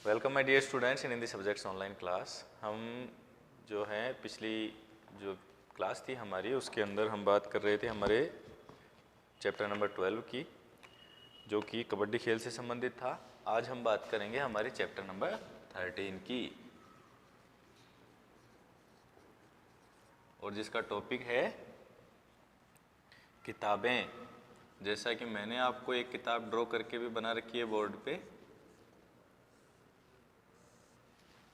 Welcome my dear students in Hindi subjects online class. हम जो हैं पिछली जो क्लास थी हमारी उसके अंदर हम बात कर रहे थे हमारे चैप्टर नंबर 12 की, जो कि कबड्डी खेल से संबंधित था। आज हम बात करेंगे हमारे चैप्टर नंबर 13 की, और जिसका टॉपिक है किताबें। जैसा कि मैंने आपको एक किताब ड्रॉ करके भी बना रखी है बोर्ड पे।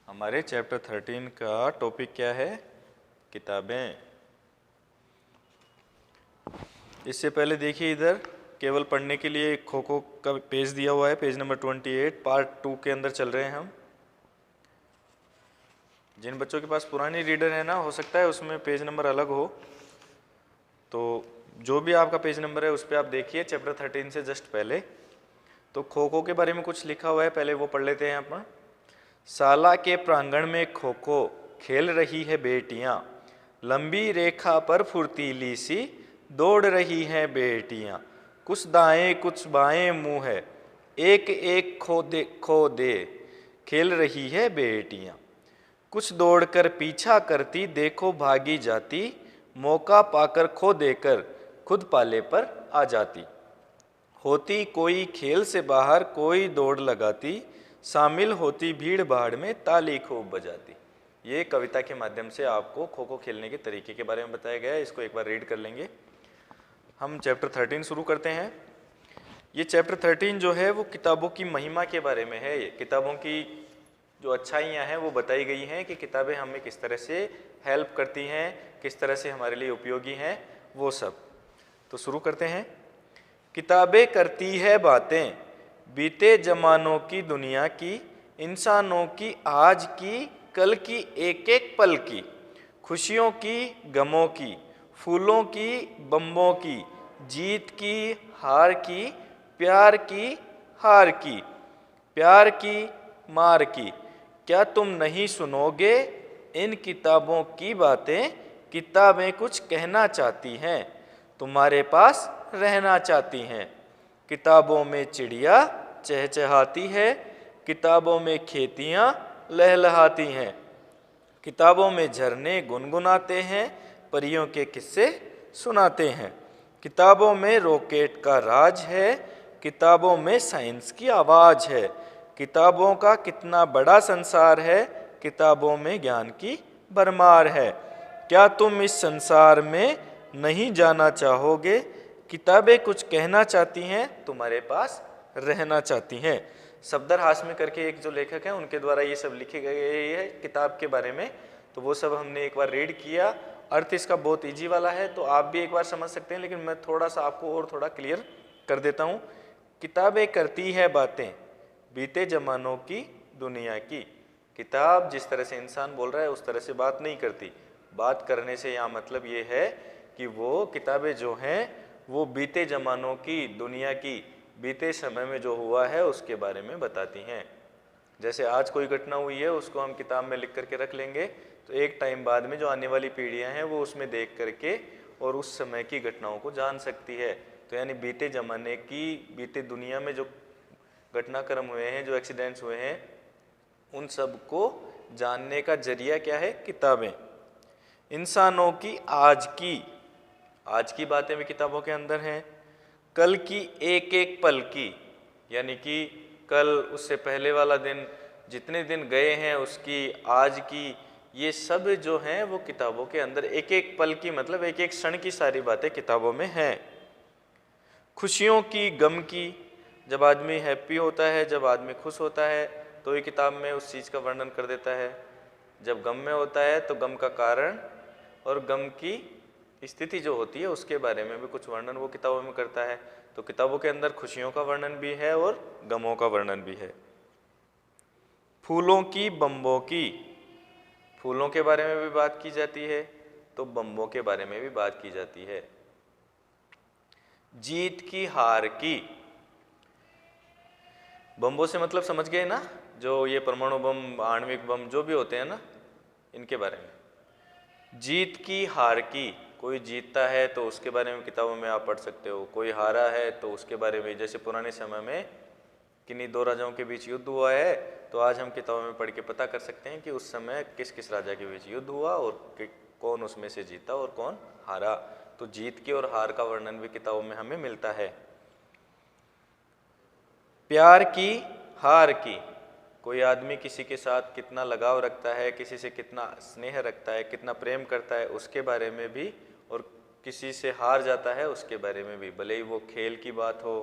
हमारे चैप्टर 13 का टॉपिक क्या है? किताबें। इससे पहले देखिए, इधर केवल पढ़ने के लिए खो खो का पेज दिया हुआ है, पेज नंबर 28, पार्ट 2 के अंदर चल रहे हैं हम। जिन बच्चों के पास पुरानी रीडर है ना, हो सकता है उसमें पेज नंबर अलग हो, तो जो भी आपका पेज नंबर है उस पर आप देखिए चैप्टर 13 से जस्ट पहले। तो खो खो के बारे में कुछ लिखा हुआ है, पहले वो पढ़ लेते हैं अपन। शाला के प्रांगण में खो खो खेल रही है बेटियां, लंबी रेखा पर फुर्तीली सी दौड़ रही हैं बेटियां, कुछ दाएं कुछ बाएं मुंह है, एक एक खो दे खेल रही है बेटियां, कुछ दौड़कर पीछा करती देखो भागी जाती, मौका पाकर खो देकर खुद पाले पर आ जाती, होती कोई खेल से बाहर कोई दौड़ लगाती, शामिल होती भीड़ भाड़ में ताली खूब बजाती। ये कविता के माध्यम से आपको खो खो खेलने के तरीके के बारे में बताया गया है। इसको एक बार रीड कर लेंगे। हम चैप्टर 13 शुरू करते हैं। ये चैप्टर 13 जो है वो किताबों की महिमा के बारे में है। किताबों की जो अच्छाइयाँ हैं वो बताई गई हैं कि किताबें हमें किस तरह से हेल्प करती हैं, किस तरह से हमारे लिए उपयोगी हैं, वो सब। तो शुरू करते हैं। किताबें करती है बातें बीते जमानों की, दुनिया की, इंसानों की, आज की, कल की, एक एक पल की, खुशियों की, गमों की, फूलों की, बम्बों की, जीत की, हार की, प्यार की, हार की, प्यार की, मार की। क्या तुम नहीं सुनोगे इन किताबों की बातें? किताबें कुछ कहना चाहती हैं, तुम्हारे पास रहना चाहती हैं। किताबों में चिड़िया चहचहाती है, किताबों में खेतियाँ लहलहाती हैं, किताबों में झरने गुनगुनाते हैं, परियों के किस्से सुनाते हैं, किताबों में रॉकेट का राज है, किताबों में साइंस की आवाज़ है, किताबों का कितना बड़ा संसार है, किताबों में ज्ञान की भरमार है। क्या तुम इस संसार में नहीं जाना चाहोगे? किताबें कुछ कहना चाहती हैं, तुम्हारे पास रहना चाहती हैं। सफदर हाशमी करके एक जो लेखक हैं उनके द्वारा ये सब लिखे गए है किताब के बारे में। तो वो सब हमने एक बार रीड किया। अर्थ इसका बहुत इजी वाला है, तो आप भी एक बार समझ सकते हैं, लेकिन मैं थोड़ा सा आपको और थोड़ा क्लियर कर देता हूँ। किताबें करती है बातें बीते जमानों की, दुनिया की। किताब जिस तरह से इंसान बोल रहा है उस तरह से बात नहीं करती। बात करने से यहाँ मतलब ये है कि वो किताबें जो हैं वो बीते ज़मानों की, दुनिया की, बीते समय में जो हुआ है उसके बारे में बताती हैं। जैसे आज कोई घटना हुई है उसको हम किताब में लिख करके रख लेंगे, तो एक टाइम बाद में जो आने वाली पीढ़ियां हैं वो उसमें देख करके और उस समय की घटनाओं को जान सकती है। तो यानी बीते ज़माने की, बीते दुनिया में जो घटनाक्रम हुए हैं, जो एक्सीडेंट्स हुए हैं, उन सब को जानने का जरिया क्या है? किताबें। इंसानों की आज की बातें भी किताबों के अंदर हैं। कल की एक एक पल की, यानी कि कल, उससे पहले वाला दिन, जितने दिन गए हैं उसकी, आज की, ये सब जो हैं वो किताबों के अंदर एक एक पल की, मतलब एक एक क्षण की सारी बातें किताबों में हैं। खुशियों की, गम की, जब आदमी हैप्पी होता है, जब आदमी खुश होता है तो ये किताब में उस चीज़ का वर्णन कर देता है। जब गम में होता है तो गम का कारण और गम की स्थिति जो होती है उसके बारे में भी कुछ वर्णन वो किताबों में करता है। तो किताबों के अंदर खुशियों का वर्णन भी है और गमों का वर्णन भी है। फूलों की, बम्बों की, फूलों के बारे में भी बात की जाती है, तो बम्बों के बारे में भी बात की जाती है। जीत की, हार की, बम्बों से मतलब समझ गए ना, जो ये परमाणु बम, आणविक बम जो भी होते हैं ना, इनके बारे में। जीत की, हार की, कोई जीतता है तो उसके बारे में किताबों में आप पढ़ सकते हो, कोई हारा है तो उसके बारे में। जैसे पुराने समय में किन्हीं दो राजाओं के बीच युद्ध हुआ है, तो आज हम किताबों में पढ़ के पता कर सकते हैं कि उस समय किस किस राजा के बीच युद्ध हुआ और कौन उसमें से जीता और कौन हारा। तो जीत की और हार का वर्णन भी किताबों में हमें मिलता है। प्यार की, हार की, कोई आदमी किसी के साथ कितना लगाव रखता है, किसी से कितना स्नेह रखता है, कितना प्रेम करता है, उसके बारे में भी, और किसी से हार जाता है उसके बारे में भी, भले ही वो खेल की बात हो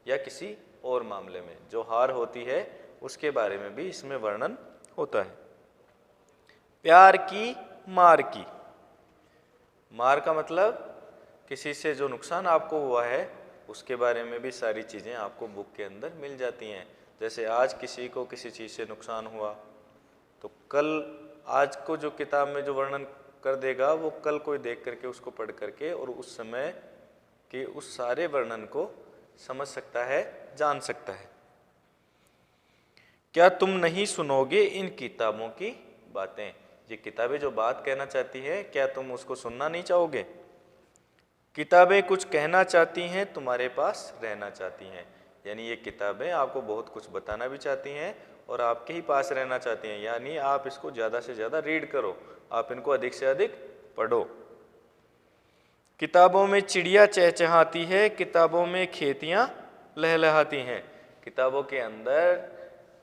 या किसी और मामले में जो हार होती है उसके बारे में भी इसमें वर्णन होता है। प्यार की, मार की, मार का मतलब किसी से जो नुकसान आपको हुआ है उसके बारे में भी सारी चीज़ें आपको बुक के अंदर मिल जाती हैं। जैसे आज किसी को किसी चीज़ से नुकसान हुआ तो कल, आज को जो किताब में जो वर्णन कर देगा वो कल कोई देख करके उसको पढ़ करके और उस समय के उस सारे वर्णन को समझ सकता है, जान सकता है। क्या तुम नहीं सुनोगे इन किताबों की बातें? ये किताबें जो बात कहना चाहती है, क्या तुम उसको सुनना नहीं चाहोगे? किताबें कुछ कहना चाहती हैं, तुम्हारे पास रहना चाहती हैं। यानी ये किताबें आपको बहुत कुछ बताना भी चाहती हैं और आपके ही पास रहना चाहती हैं। यानी आप इसको ज़्यादा से ज़्यादा रीड करो, आप इनको अधिक से अधिक पढ़ो। किताबों में चिड़िया चहचहाती है, किताबों में खेतियाँ लहलहाती हैं। किताबों के अंदर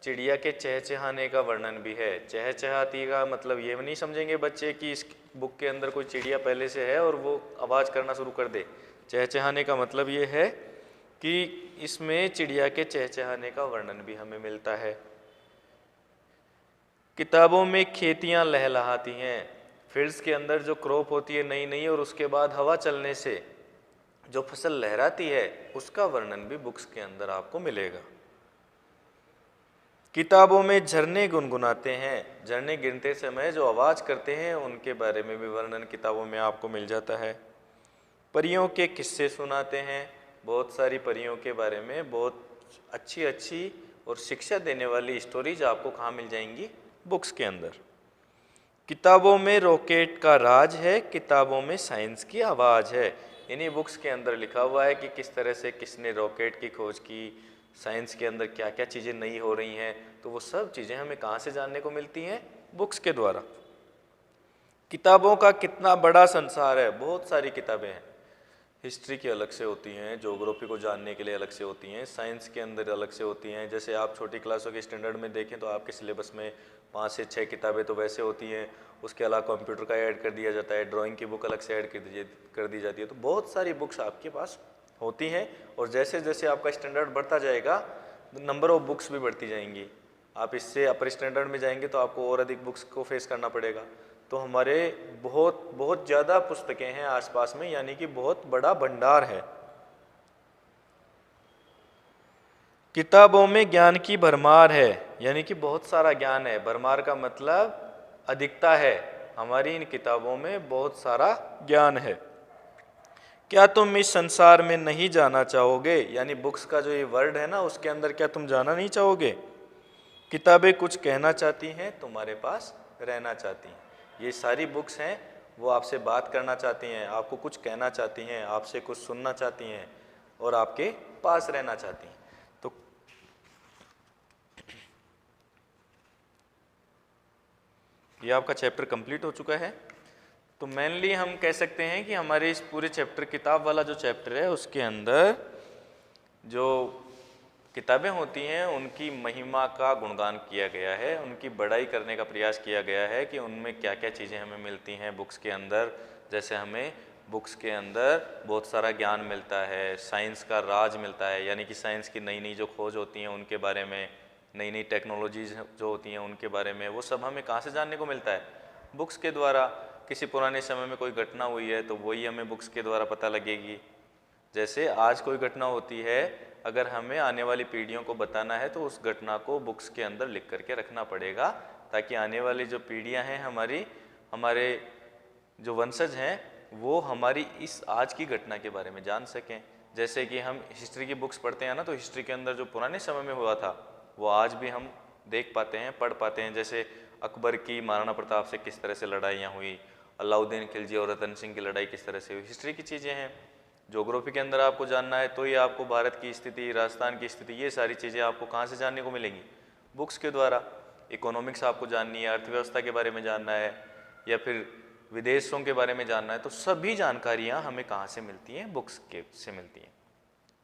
चिड़िया के चहचहाने का वर्णन भी है। चहचहाती का मतलब ये नहीं समझेंगे बच्चे कि इस बुक के अंदर कोई चिड़िया पहले से है और वो आवाज़ करना शुरू कर दे। चहचहाने का मतलब ये है कि इसमें चिड़िया के चहचहाने का वर्णन भी हमें मिलता है। किताबों में खेतियाँ लहलहाती हैं, फील्ड्स के अंदर जो क्रॉप होती है नई नई और उसके बाद हवा चलने से जो फसल लहराती है उसका वर्णन भी बुक्स के अंदर आपको मिलेगा। किताबों में झरने गुनगुनाते हैं, झरने गिरते समय जो आवाज़ करते हैं उनके बारे में भी वर्णन किताबों में आपको मिल जाता है। परियों के किस्से सुनाते हैं, बहुत सारी परियों के बारे में बहुत अच्छी अच्छी और शिक्षा देने वाली स्टोरीज आपको कहाँ मिल जाएंगी? बुक्स के अंदर। किताबों में रॉकेट का राज है, किताबों में साइंस की आवाज़ है। इन्हीं बुक्स के अंदर लिखा हुआ है कि किस तरह से किसने रॉकेट की खोज की, साइंस के अंदर क्या क्या चीज़ें नई हो रही हैं। तो वो सब चीज़ें हमें कहाँ से जानने को मिलती हैं? बुक्स के द्वारा। किताबों का कितना बड़ा संसार है, बहुत सारी किताबें हैं। हिस्ट्री की अलग से होती हैं, ज्योग्राफी को जानने के लिए अलग से होती हैं, साइंस के अंदर अलग से होती हैं। जैसे आप छोटी क्लासों के स्टैंडर्ड में देखें तो आपके सिलेबस में 5 से 6 किताबें तो वैसे होती हैं। उसके अलावा कंप्यूटर का ऐड कर दिया जाता है, ड्राइंग की बुक अलग से ऐड कर दी जाती है। तो बहुत सारी बुक्स आपके पास होती हैं और जैसे जैसे आपका स्टैंडर्ड बढ़ता जाएगा नंबर ऑफ बुक्स भी बढ़ती जाएंगी। आप इससे अपर स्टैंडर्ड में जाएंगे तो आपको और अधिक बुक्स को फेस करना पड़ेगा। तो हमारे बहुत बहुत ज़्यादा पुस्तकें हैं आसपास में, यानी कि बहुत बड़ा भंडार है। किताबों में ज्ञान की भरमार है, यानी कि बहुत सारा ज्ञान है। भरमार का मतलब अधिकता है, हमारी इन किताबों में बहुत सारा ज्ञान है। क्या तुम इस संसार में नहीं जाना चाहोगे? यानी बुक्स का जो ये वर्ड है ना, उसके अंदर क्या तुम जाना नहीं चाहोगे? किताबें कुछ कहना चाहती हैं, तुम्हारे पास रहना चाहती हैं। ये सारी बुक्स हैं वो आपसे बात करना चाहती हैं, आपको कुछ कहना चाहती हैं, आपसे कुछ सुनना चाहती हैं और आपके पास रहना चाहती हैं। तो ये आपका चैप्टर कंप्लीट हो चुका है। तो मेनली हम कह सकते हैं कि हमारे इस पूरे चैप्टर, किताब वाला जो चैप्टर है उसके अंदर जो किताबें होती हैं उनकी महिमा का गुणगान किया गया है, उनकी बड़ाई करने का प्रयास किया गया है कि उनमें क्या क्या चीज़ें हमें मिलती हैं बुक्स के अंदर। जैसे हमें बुक्स के अंदर बहुत सारा ज्ञान मिलता है, साइंस का राज मिलता है, यानी कि साइंस की नई नई जो खोज होती हैं उनके बारे में, नई नई टेक्नोलॉजीज जो होती हैं उनके बारे में, वो सब हमें कहाँ से जानने को मिलता है? बुक्स के द्वारा। किसी पुराने समय में कोई घटना हुई है तो वही हमें बुक्स के द्वारा पता लगेगी। जैसे आज कोई घटना होती है, अगर हमें आने वाली पीढ़ियों को बताना है तो उस घटना को बुक्स के अंदर लिख करके रखना पड़ेगा, ताकि आने वाली जो पीढ़ियां हैं हमारे जो वंशज हैं वो हमारी इस आज की घटना के बारे में जान सकें। जैसे कि हम हिस्ट्री की बुक्स पढ़ते हैं ना, तो हिस्ट्री के अंदर जो पुराने समय में हुआ था वो आज भी हम देख पाते हैं, पढ़ पाते हैं। जैसे अकबर की महाराणा प्रताप से किस तरह से लड़ाइयाँ हुई, अलाउद्दीन खिलजी और रतन सिंह की लड़ाई किस तरह से हुई, हिस्ट्री की चीज़ें हैं। ज्योग्राफी के अंदर आपको जानना है तो ये आपको भारत की स्थिति, राजस्थान की स्थिति, ये सारी चीज़ें आपको कहाँ से जानने को मिलेंगी? बुक्स के द्वारा। इकोनॉमिक्स आपको जाननी है, अर्थव्यवस्था के बारे में जानना है, या फिर विदेशों के बारे में जानना है, तो सभी जानकारियाँ हमें कहाँ से मिलती हैं? बुक्स के से मिलती हैं।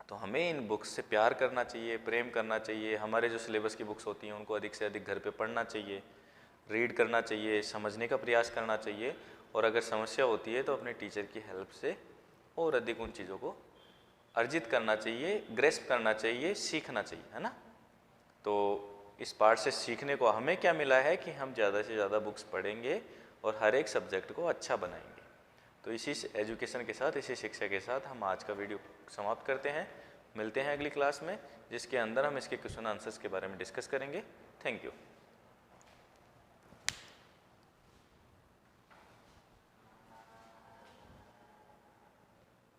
तो हमें इन बुक्स से प्यार करना चाहिए, प्रेम करना चाहिए। हमारे जो सिलेबस की बुक्स होती हैं उनको अधिक से अधिक घर पे पढ़ना चाहिए, रीड करना चाहिए, समझने का प्रयास करना चाहिए, और अगर समस्या होती है तो अपने टीचर की हेल्प से और अधिक उन चीज़ों को अर्जित करना चाहिए, ग्रेस्प करना चाहिए, सीखना चाहिए, है ना। तो इस पार्ट से सीखने को हमें क्या मिला है कि हम ज़्यादा से ज़्यादा बुक्स पढ़ेंगे और हर एक सब्जेक्ट को अच्छा बनाएंगे। तो इसी एजुकेशन के साथ, इसी शिक्षा के साथ हम आज का वीडियो समाप्त करते हैं। मिलते हैं अगली क्लास में, जिसके अंदर हम इसके क्वेश्चन आंसर्स के बारे में डिस्कस करेंगे। Thank you.